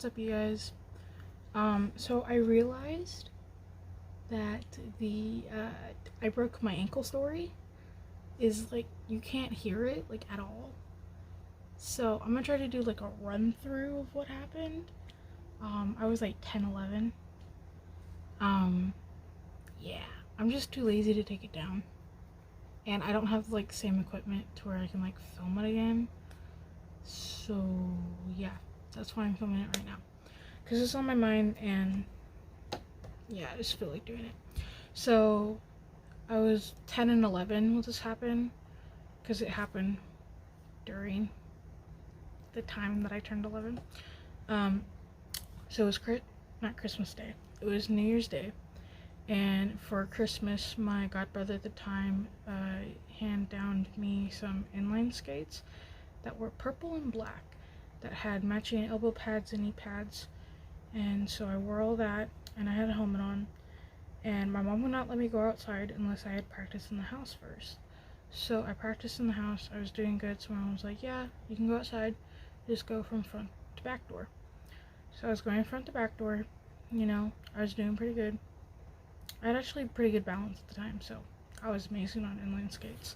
what's up, you guys? So I realized that the I broke my ankle story is like you can't hear it like at all. So I'm gonna try to do like a run through of what happened. I was like 10, 11. Um, yeah, I'm just too lazy to take it down, and I don't have like same equipment to where I can like film it again. So yeah, that's why I'm filming it right now because it's on my mind, and yeah, I just feel like doing it. So I was 10 and 11 when this happened because it happened during the time that I turned 11. Um, so it was not Christmas Day, it was New Year's Day. And for Christmas, my godbrother at the time handed down me some inline skates that were purple and black that had matching elbow pads and knee pads. And so I wore all that, and I had a helmet on. And my mom would not let me go outside unless I had practiced in the house first. So I practiced in the house. I was doing good. So my mom was like, yeah, you can go outside. Just go from front to back door. So I was going front to back door. You know, I was doing pretty good. I had actually pretty good balance at the time, so I was amazing on inline skates.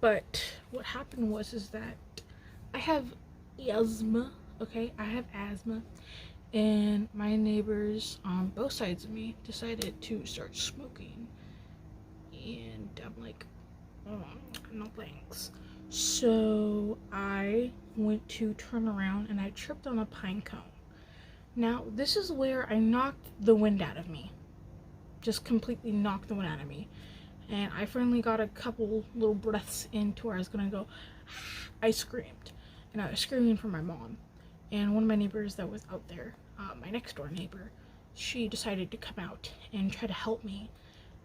But what happened is that I have asthma, okay? I have asthma. And my neighbors on both sides of me decided to start smoking. And I'm like, oh, no thanks. So I went to turn around and I tripped on a pine cone. Now, this is where I knocked the wind out of me. Just completely knocked the wind out of me. And I finally got a couple little breaths into where I was gonna go. I screamed. And I was screaming for my mom. And one of my neighbors that was out there, my next door neighbor, she decided to come out and try to help me.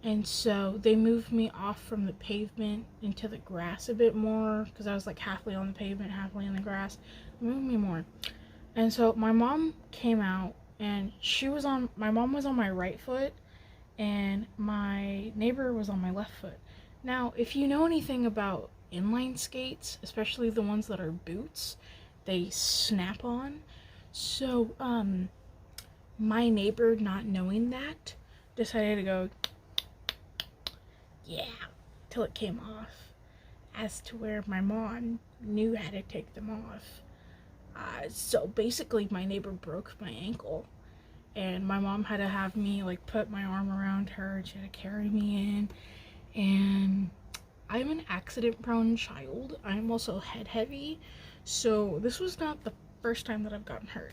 And so they moved me off from the pavement into the grass a bit more, because I was like halfway on the pavement, halfway in the grass. They moved me more. And so my mom came out, and my mom was on my right foot, and my neighbor was on my left foot. Now, if you know anything about inline skates, especially the ones that are boots, they snap on. So, my neighbor, not knowing that, decided to go, yeah, till it came off. As to where my mom knew how to take them off. So basically, my neighbor broke my ankle, and my mom had to have me like put my arm around her. She had to carry me in, and I'm an accident-prone child. I'm also head heavy, so this was not the first time that I've gotten hurt.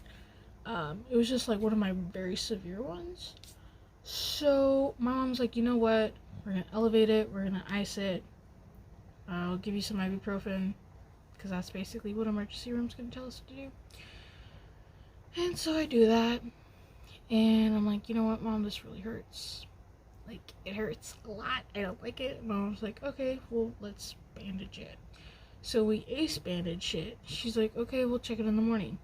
It was just like one of my very severe ones. So my mom's like, you know what? We're gonna elevate it. We're gonna ice it. I'll give you some ibuprofen, because that's basically what emergency room's gonna tell us to do. And so I do that, and I'm like, you know what, Mom, this really hurts. Like, it hurts a lot. I don't like it. Mom's like, okay, well, let's bandage it. So we ace bandage it. She's like, okay, we'll check it in the morning.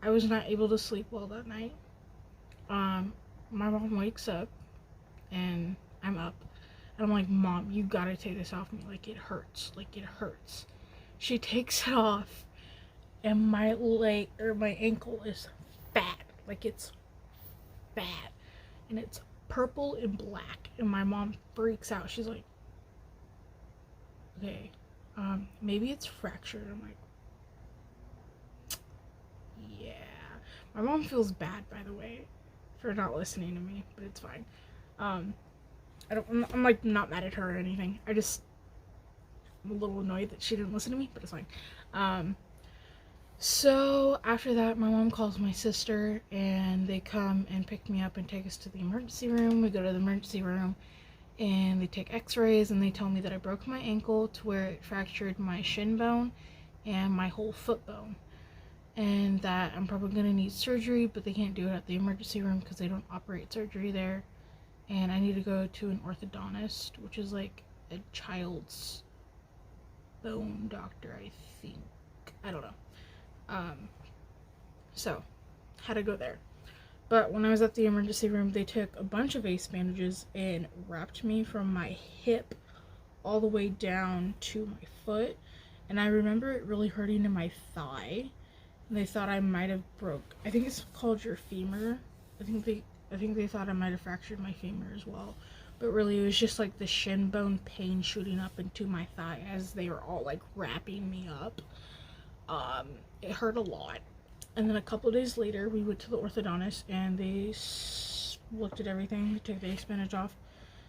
I was not able to sleep well that night. My mom wakes up, and I'm up. And I'm like, Mom, you gotta take this off me. Like, it hurts. Like, it hurts. She takes it off, and my leg, or my ankle, is fat. Like, it's fat. And it's purple and black. And my mom freaks out. She's like, okay, maybe it's fractured. I'm like, yeah. My mom feels bad, by the way, for not listening to me, but it's fine. I'm like not mad at her or anything. I'm a little annoyed that she didn't listen to me, but it's fine. So after that, my mom calls my sister, and they come and pick me up and take us to the emergency room. We go to the emergency room, and they take x-rays, and they tell me that I broke my ankle to where it fractured my shin bone and my whole foot bone, and that I'm probably going to need surgery, but they can't do it at the emergency room because they don't operate surgery there. And I need to go to an orthodontist, which is like a child's bone doctor, I think. I don't know. So had to go there. But when I was at the emergency room, they took a bunch of ace bandages and wrapped me from my hip all the way down to my foot. And I remember it really hurting in my thigh. And they thought I might have broke. I think it's called your femur. I think they thought I might have fractured my femur as well. But really, it was just like the shin bone pain shooting up into my thigh as they were all like wrapping me up. It hurt a lot. And then a couple days later, we went to the orthodontist and they looked at everything. They took the appendage off.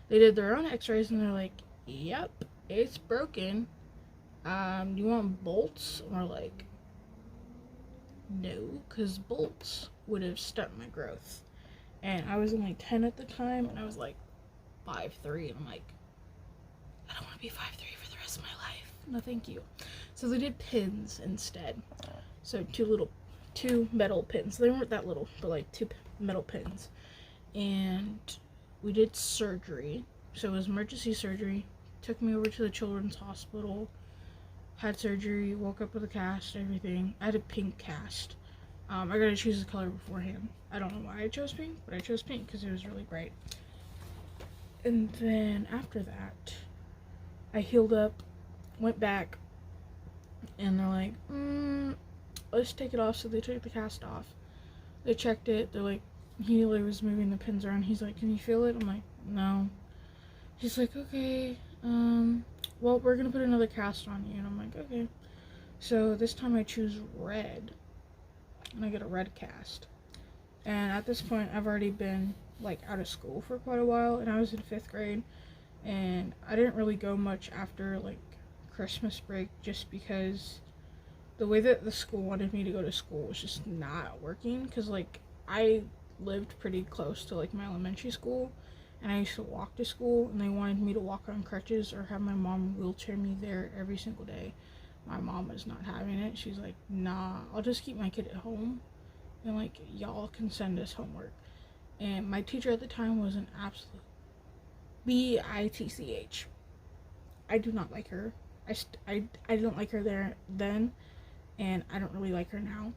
They did their own x-rays and they're like, yep, it's broken. Do you want bolts? Or like, no, because bolts would have stuck my growth. And I was only 10 at the time, and I was like 5'3", and I'm like, I don't want to be 5'3" for the rest of my life. No, thank you. So they did pins instead. So two metal pins. They weren't that little, but like two metal pins. And we did surgery. So it was emergency surgery. Took me over to the children's hospital. Had surgery, woke up with a cast, everything. I had a pink cast. I gotta choose the color beforehand. I don't know why I chose pink, but I chose pink because it was really bright. And then after that, I healed up, went back, and they're like, let's take it off. So they took the cast off. They checked it. They're like, he was moving the pins around. He's like, can you feel it? I'm like, no. He's like, okay, well, we're gonna put another cast on you. And I'm like, okay. So this time I choose red. And I get a red cast. And at this point, I've already been, like, out of school for quite a while. And I was in 5th grade. And I didn't really go much after, like, Christmas break. Just because the way that the school wanted me to go to school was just not working. Because, like, I lived pretty close to, like, my elementary school. And I used to walk to school. And they wanted me to walk on crutches or have my mom wheelchair me there every single day. My mom was not having it. She's like, nah, I'll just keep my kid at home. And, like, y'all can send us homework. And my teacher at the time was an absolute bitch. I do not like her. I didn't like her there then. And I don't really like her now.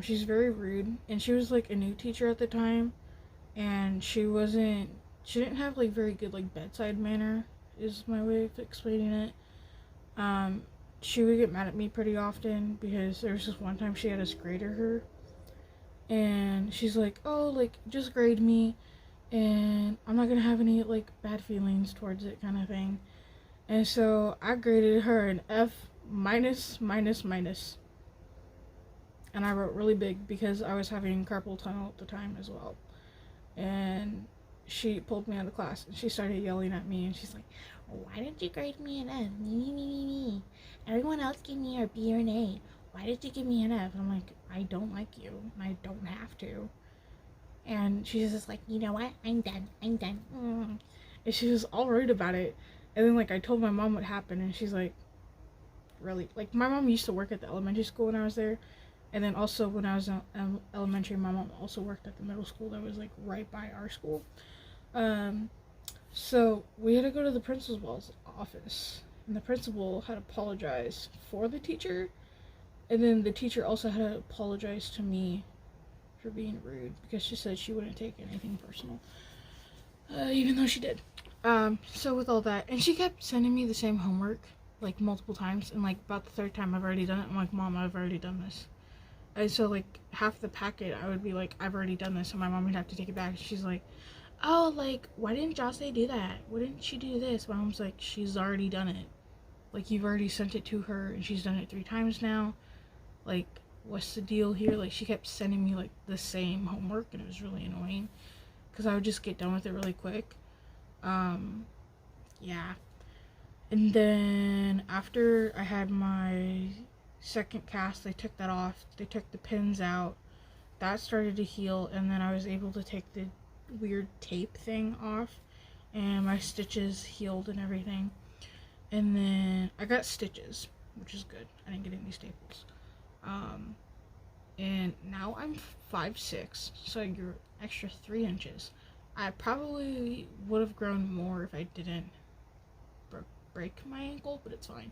She's very rude. And she was, like, a new teacher at the time. And she didn't have, like, very good, like, bedside manner, is my way of explaining it. She would get mad at me pretty often because there was this one time she had us grade her. And she's like, oh, like, just grade me. And I'm not going to have any, like, bad feelings towards it kind of thing. And so I graded her an F minus. And I wrote really big because I was having carpal tunnel at the time as well. And she pulled me out of class and she started yelling at me and she's like, why did you grade me an F? Me. Everyone else gave me a B or an A. Why did you give me an F? And I'm like, I don't like you and I don't have to. And she's just like, you know what? I'm done. And she was all rude about it. And then, like, I told my mom what happened and she's like, really? Like, my mom used to work at the elementary school when I was there. And then also when I was in elementary, my mom also worked at the middle school that was, like, right by our school. So we had to go to the principal's office. And the principal had apologized for the teacher. And then the teacher also had to apologize to me for being rude. Because she said she wouldn't take anything personal. Even though she did. So with all that. And she kept sending me the same homework. Like, multiple times. And, like, about the 3rd time I've already done it. I'm like, Mom, I've already done this. And so, like, half the packet, I would be like, I've already done this. And my mom would have to take it back. She's like, oh, like, why didn't Jose do that? Why didn't she do this? My mom's like, she's already done it. Like, you've already sent it to her, and she's done it 3 times now. Like, what's the deal here? Like, she kept sending me, like, the same homework, and it was really annoying. Because I would just get done with it really quick. Yeah. And then, after I had my 2nd cast, they took that off. They took the pins out. That started to heal, and then I was able to take the weird tape thing off, and my stitches healed and everything. And then I got stitches, which is good. I didn't get any staples. And now I'm 5'6", so I grew extra 3 inches. I probably would have grown more if I didn't break my ankle, but it's fine.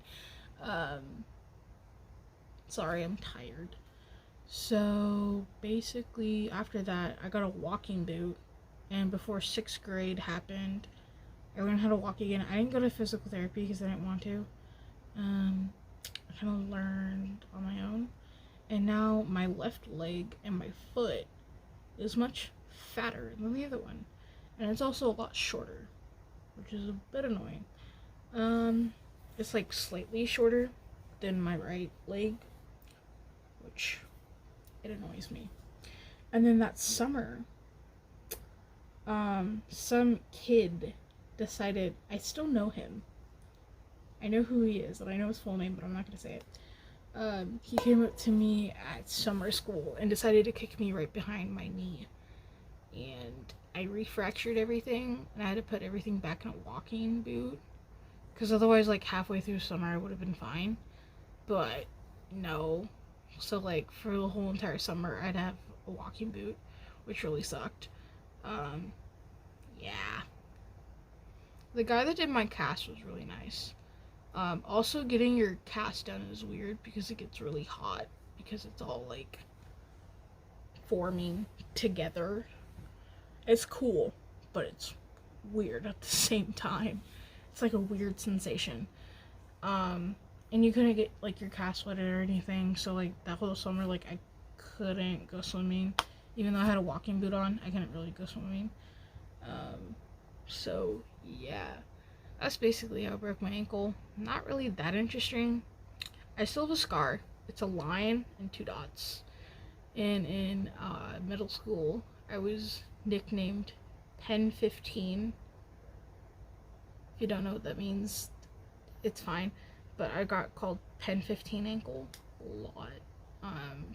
Sorry, I'm tired. So basically after that, I got a walking boot. And before 6th grade happened, I learned how to walk again. I didn't go to physical therapy because I didn't want to. I kind of learned on my own. And now my left leg and my foot is much fatter than the other one. And it's also a lot shorter, which is a bit annoying. It's like slightly shorter than my right leg, which it annoys me. And then that summer, some kid decided, I still know him. I know who he is, and I know his full name, but I'm not gonna say it. He came up to me at summer school and decided to kick me right behind my knee. And I refractured everything, and I had to put everything back in a walking boot. Because otherwise, like, halfway through summer, I would have been fine. But, no. So, like, for the whole entire summer, I'd have a walking boot, which really sucked. Yeah. The guy that did my cast was really nice. Also, getting your cast done is weird because it gets really hot because it's all like forming together. It's cool, but it's weird at the same time. It's like a weird sensation. And you couldn't get like your cast wetted or anything, so like that whole summer, like I couldn't go swimming. Even though I had a walking boot on, I couldn't really go swimming. So yeah. That's basically how I broke my ankle. Not really that interesting. I still have a scar. It's a line and 2 dots. And in middle school, I was nicknamed Pen 15. If you don't know what that means, it's fine. But I got called Pen 15 ankle a lot.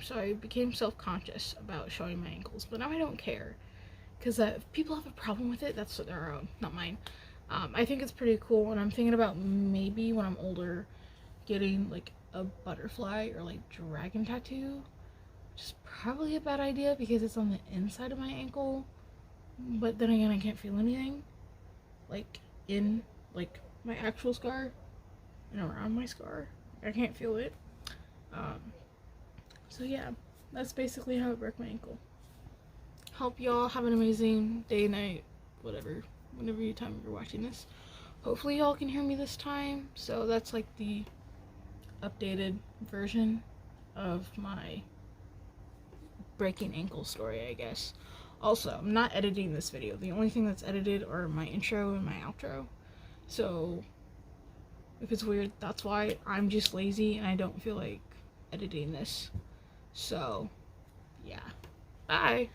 So I became self-conscious about showing my ankles. But now I don't care. Because if people have a problem with it, that's their own, not mine. I think it's pretty cool, and I'm thinking about maybe when I'm older getting like a butterfly or like dragon tattoo, which is probably a bad idea because it's on the inside of my ankle, but then again I can't feel anything like in like my actual scar and around my scar. I can't feel it. So yeah, that's basically how I broke my ankle. Hope y'all have an amazing day, night, whatever, whenever you're watching this. Hopefully y'all can hear me this time. So that's like the updated version of my breaking ankle story, I guess. Also, I'm not editing this video. The only thing that's edited are my intro and my outro. So if it's weird, that's why. I'm just lazy and I don't feel like editing this. So yeah, bye.